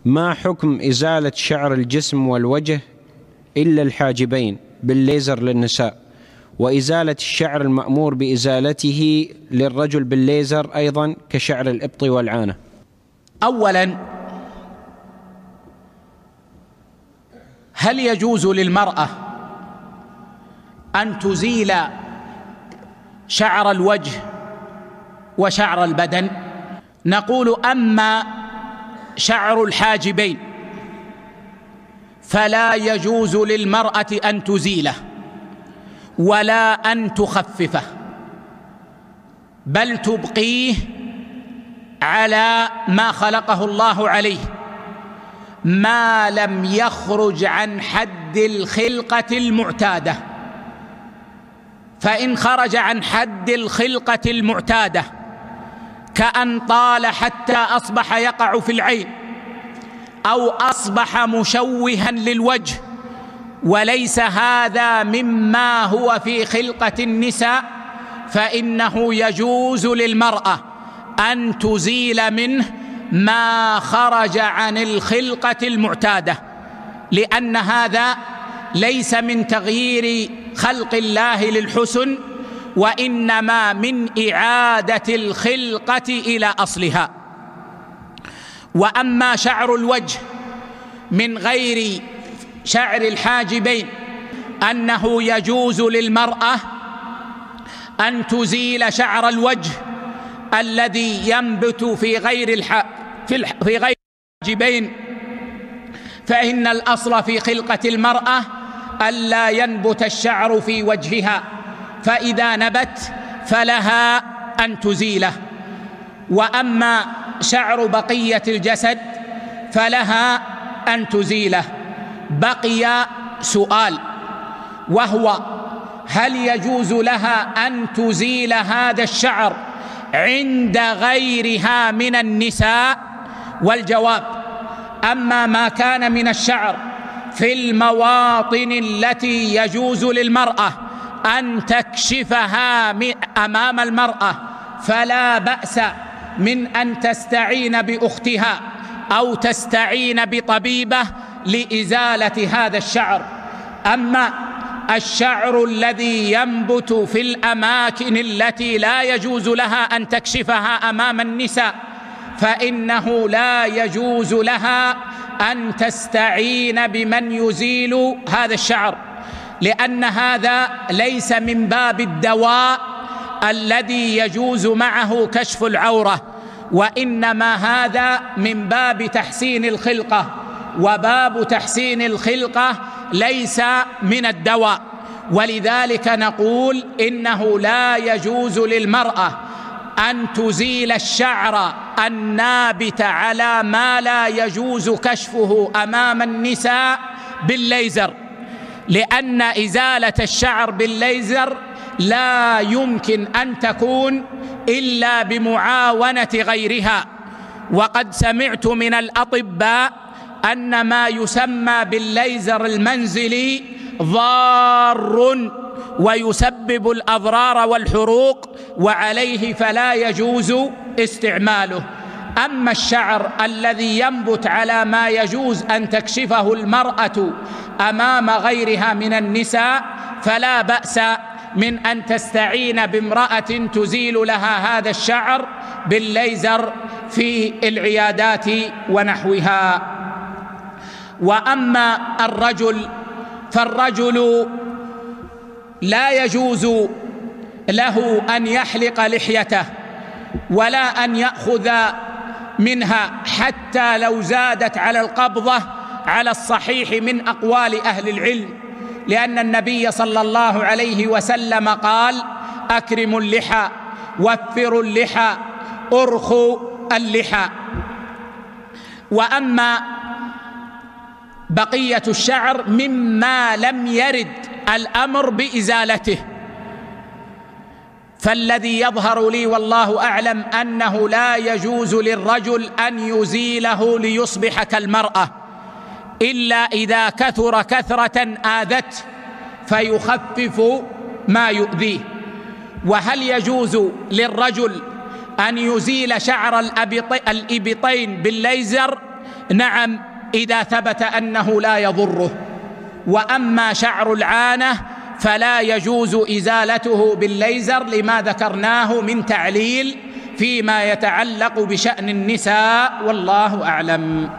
ما حكم إزالة شعر الجسم والوجه إلا الحاجبين بالليزر للنساء، وإزالة الشعر المأمور بإزالته للرجل بالليزر أيضا كشعر الإبط والعانة؟ أولا، هل يجوز للمرأة أن تزيل شعر الوجه وشعر البدن؟ نقول: أما شعر الحاجبين فلا يجوز للمرأة أن تزيله ولا أن تخففه، بل تبقيه على ما خلقه الله عليه، ما لم يخرج عن حد الخلقة المعتادة. فإن خرج عن حد الخلقة المعتادة كأن طال حتى أصبح يقع في العين، أو أصبح مشوها للوجه، وليس هذا مما هو في خلقة النساء، فإنه يجوز للمرأة أن تزيل منه ما خرج عن الخلقة المعتادة، لأن هذا ليس من تغيير خلق الله للحسن، وإنما من إعادة الخلقة إلى أصلها. وأما شعر الوجه من غير شعر الحاجبين، أنه يجوز للمرأة أن تزيل شعر الوجه الذي ينبت في غير الحاجبين، فإن الأصل في خلقة المرأة ألا ينبت الشعر في وجهها، فإذا نبت فلها أن تزيله. وأما شعر بقية الجسد فلها أن تزيله. بقي سؤال، وهو: هل يجوز لها أن تزيل هذا الشعر عند غيرها من النساء؟ والجواب: أما ما كان من الشعر في المواطن التي يجوز للمرأة أن تكشفها أمام المرأة فلا بأس من أن تستعين بأختها أو تستعين بطبيبة لإزالة هذا الشعر. أما الشعر الذي ينبت في الأماكن التي لا يجوز لها أن تكشفها أمام النساء، فإنه لا يجوز لها أن تستعين بمن يزيل هذا الشعر، لأن هذا ليس من باب الدواء الذي يجوز معه كشف العورة، وإنما هذا من باب تحسين الخلقة، وباب تحسين الخلقة ليس من الدواء. ولذلك نقول إنه لا يجوز للمرأة أن تزيل الشعر النابت على ما لا يجوز كشفه أمام النساء بالليزر، لأن إزالة الشعر بالليزر لا يمكن أن تكون إلا بمعاونة غيرها. وقد سمعت من الأطباء أن ما يسمى بالليزر المنزلي ضار ويسبب الأضرار والحروق، وعليه فلا يجوز استعماله. أما الشعر الذي ينبت على ما يجوز أن تكشفه المرأة أمام غيرها من النساء فلا بأس من أن تستعين بامرأة تزيل لها هذا الشعر بالليزر في العيادات ونحوها. وأما الرجل فالرجل لا يجوز له أن يحلق لحيته ولا أن يأخذ منها حتى لو زادت على القبضة على الصحيح من أقوال أهل العلم، لأن النبي صلى الله عليه وسلم قال: أكرموا اللحى، وفروا اللحى، أرخوا اللحى. وأما بقية الشعر مما لم يرد الأمر بإزالته، فالذي يظهر لي والله أعلم أنه لا يجوز للرجل أن يزيله ليصبح كالمرأة، إلا إذا كثر كثرة آذته فيخفف ما يؤذيه. وهل يجوز للرجل أن يزيل شعر الإبطين بالليزر نعم إذا ثبت أنه لا يضره. وأما شعر العانة فلا يجوز إزالته بالليزر لما ذكرناه من تعليل فيما يتعلق بشأن النساء، والله أعلم.